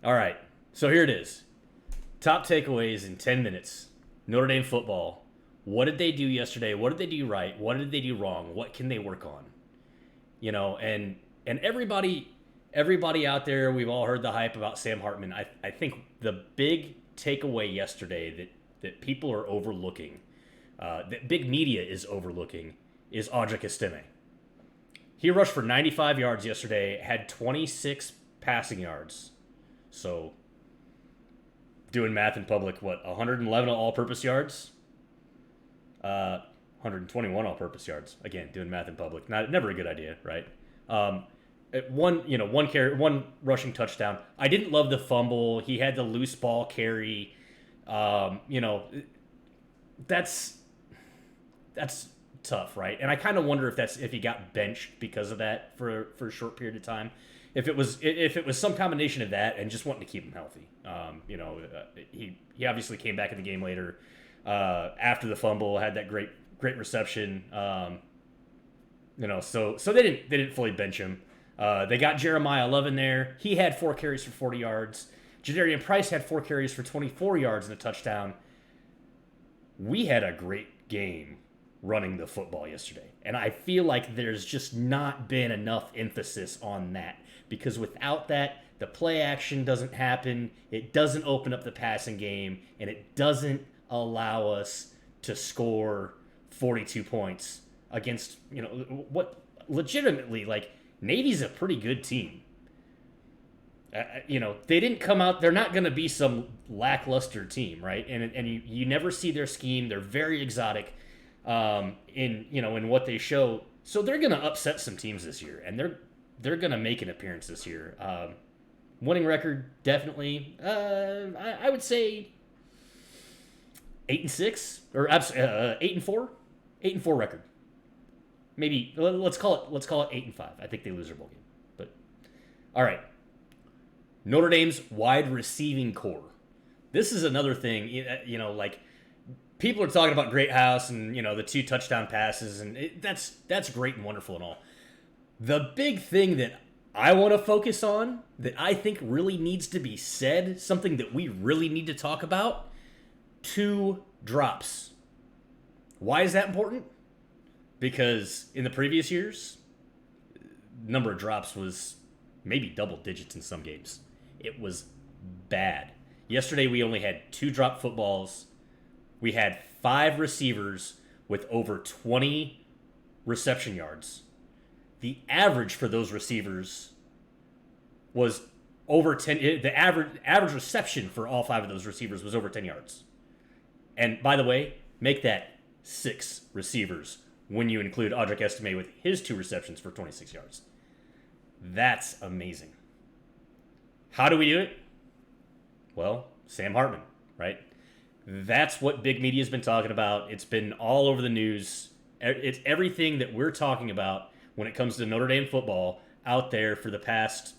All right. So here it is. Top takeaways in 10 minutes. Notre Dame football. What did they do yesterday? What did they do right? What did they do wrong? What can they work on? And everybody out there, we've all heard the hype about Sam Hartman. I think the big takeaway yesterday that people are overlooking, that big media is overlooking, is Audric Estime. He rushed for 95 yards yesterday, had 26 passing yards. So, doing math in public, 111 all-purpose yards? 121 all-purpose yards. Again, doing math in public. Never a good idea, right? One rushing touchdown. I didn't love the fumble. He had the loose ball carry. That's tough, right? And I kind of wonder if he got benched because of that for a short period of time. If it was some combination of that and just wanting to keep him healthy. He obviously came back in the game later after the fumble, had that great reception. So they didn't fully bench him. They got Jeremiah Love in there. He had 4 carries for 40 yards. Jadarian Price had 4 carries for 24 yards and a touchdown. We had a great game running the football yesterday. And I feel like there's just not been enough emphasis on that. Because without that, the play action doesn't happen. It doesn't open up the passing game. And it doesn't allow us to score 42 points against, what legitimately, Navy's a pretty good team. They didn't come out. They're not going to be some lackluster team, right? And you never see their scheme. They're very exotic in what they show. So they're going to upset some teams this year, and they're going to make an appearance this year. Winning record, definitely. I would say 8-6 or 8-4, 8-4 record. Maybe let's call it 8-5. I think they lose their bowl game. But all right. Notre Dame's wide receiving core. This is another thing, people are talking about Great House and, the 2 touchdown passes, and that's great and wonderful and all. The big thing that I want to focus on, that I think really needs to be said, something that we really need to talk about, 2 drops. Why is that important? Because in the previous years, the number of drops was maybe double digits in some games. It was bad. Yesterday, we only had 2 drop footballs. We had 5 receivers with over 20 reception yards. The average for those receivers was over 10. The average reception for all 5 of those receivers was over 10 yards. And by the way, make that 6 receivers when you include Audric Estime with his 2 receptions for 26 yards. That's amazing. How do we do it? Well, Sam Hartman, right? That's what big media has been talking about. It's been all over the news. It's everything that we're talking about when it comes to Notre Dame football out there for the past,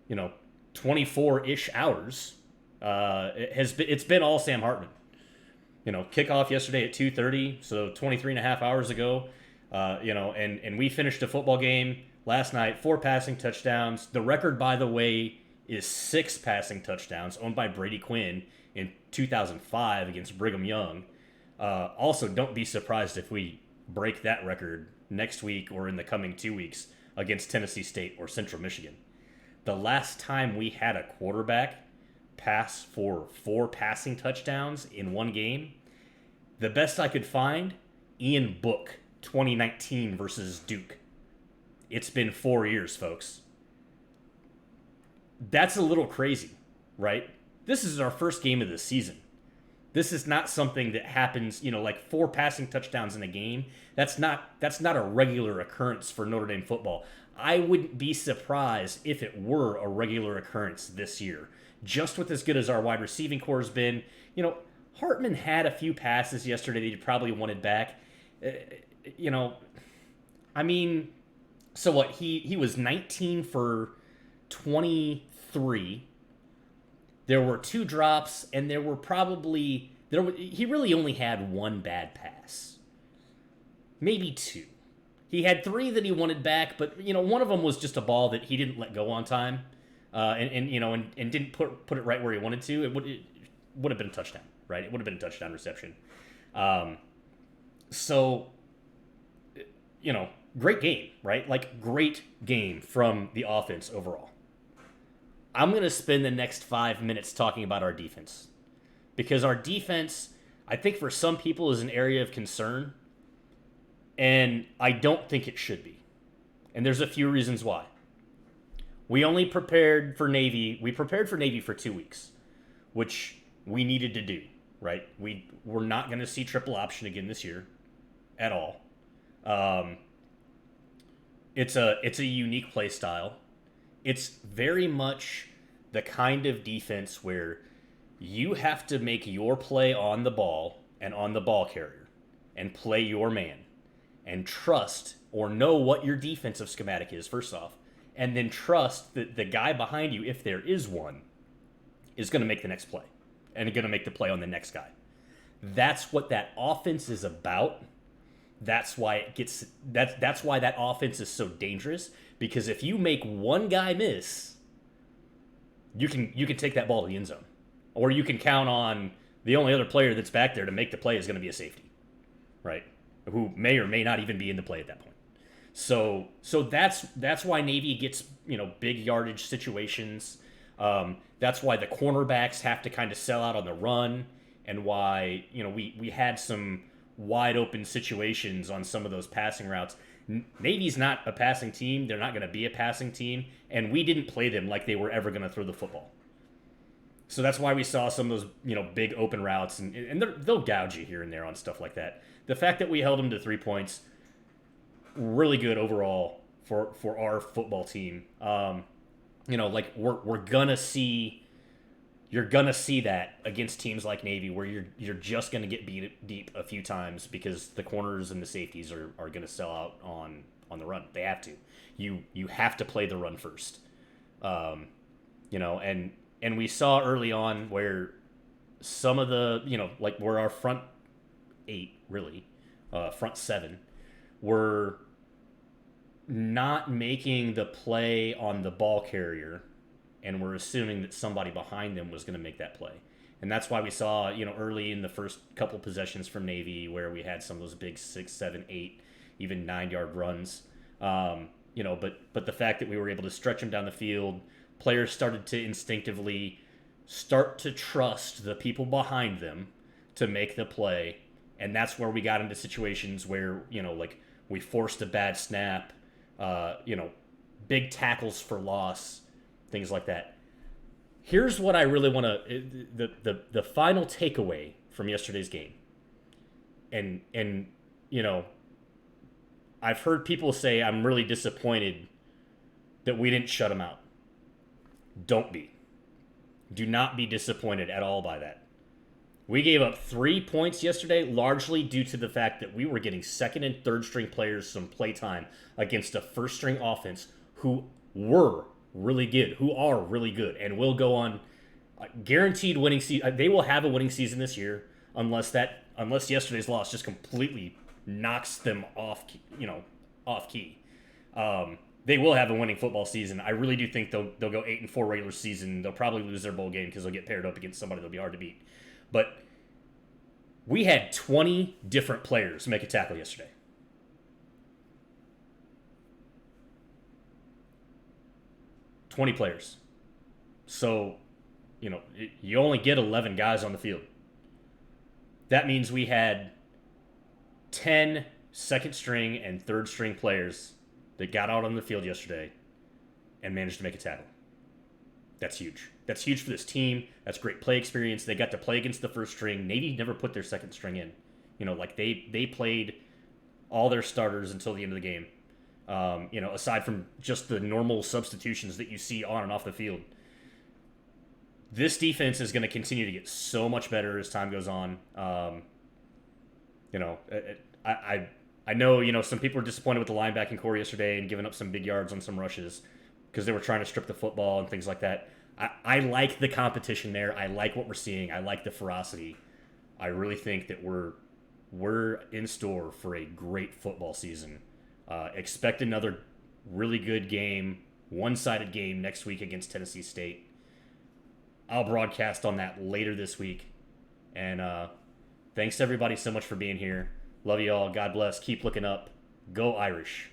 24-ish hours. It's been all Sam Hartman. Kickoff yesterday at 2:30, so 23 and a half hours ago. And we finished a football game last night, 4 passing touchdowns. The record, by the way, is 6 passing touchdowns, owned by Brady Quinn in 2005 against Brigham Young. Also, don't be surprised if we break that record next week or in the coming 2 weeks against Tennessee State or Central Michigan. The last time we had a quarterback pass for 4 passing touchdowns in one game, the best I could find, Ian Book, 2019 versus Duke. It's been 4 years, folks. That's a little crazy, right? This is our first game of the season. This is not something that happens, 4 passing touchdowns in a game. That's not a regular occurrence for Notre Dame football. I wouldn't be surprised if it were a regular occurrence this year. Just with as good as our wide receiving core has been, Hartman had a few passes yesterday that he probably wanted back. So what? He was 19 for 23. There were 2 drops, and he really only had 1 bad pass. Maybe 2. He had 3 that he wanted back, but, one of them was just a ball that he didn't let go on time. and didn't put it right where he wanted to, it would have been a touchdown, right? It would have been a touchdown reception. Um, so, great game, right? Like, great game from the offense overall. I'm going to spend the next 5 minutes talking about our defense because our defense, I think for some people, is an area of concern, and I don't think it should be. And there's a few reasons why. We only prepared for Navy. We prepared for Navy for 2 weeks, which we needed to do, right? We're not going to see triple option again this year at all. It's a unique play style. It's very much the kind of defense where you have to make your play on the ball and on the ball carrier and play your man and trust or know what your defensive schematic is, first off, and then trust that the guy behind you, if there is one, is going to make the next play and going to make the play on the next guy. That's what that offense is about. That's why that's why that offense is so dangerous, because if you make one guy miss, you can take that ball to the end zone. Or you can count on the only other player that's back there to make the play is going to be a safety, right? Who may or may not even be in the play at that point. So that's why Navy gets big yardage situations. That's why the cornerbacks have to kind of sell out on the run, and why we had some wide open situations on some of those passing routes. Navy's not a passing team. They're not going to be a passing team, and we didn't play them like they were ever going to throw the football. So that's why we saw some of those big open routes, and they'll gouge you here and there on stuff like that. The fact that we held them to 3 points, really good overall for our football team. Like we're gonna see. You're gonna see that against teams like Navy, where you're just gonna get beat deep a few times because the corners and the safeties are gonna sell out on the run. They have to. You have to play the run first. And we saw early on where some of the like where our front 8 really, front 7 were not making the play on the ball carrier, and we're assuming that somebody behind them was going to make that play. And that's why we saw, early in the first couple possessions from Navy where we had some of those big 6, 7, 8, even 9-yard runs. But the fact that we were able to stretch them down the field, players started to instinctively start to trust the people behind them to make the play. And that's where we got into situations where, like we forced a bad snap, big tackles for loss, things like that. Here's what I really want to the final takeaway from yesterday's game. And I've heard people say I'm really disappointed that we didn't shut them out. Don't be. Do not be disappointed at all by that. We gave up 3 points yesterday, largely due to the fact that we were getting second and third string players some play time against a first string offense who were really good, who are really good, and will go on guaranteed winning season. They will have a winning season this year, unless yesterday's loss just completely knocks them off key. They will have a winning football season. I really do think they'll go 8-4 regular season. They'll probably lose their bowl game because they'll get paired up against somebody that'll be hard to beat. But we had 20 different players make a tackle yesterday. Players. So, you only get 11 guys on the field. That means we had 10 second string and third string players that got out on the field yesterday and managed to make a tackle. That's huge. That's huge for this team. That's great play experience. They got to play against the first string. Navy never put their second string in. They played all their starters until the end of the game. Aside from just the normal substitutions that you see on and off the field. This defense is going to continue to get so much better as time goes on. I know, some people were disappointed with the linebacking core yesterday and giving up some big yards on some rushes because they were trying to strip the football and things like that. I like the competition there. I like what we're seeing. I like the ferocity. I really think that we're in store for a great football season. Expect another really good game one-sided game next week against Tennessee State. I'll broadcast on that later this week. And thanks everybody so much for being here. Love you all. God bless. Keep looking up. Go Irish.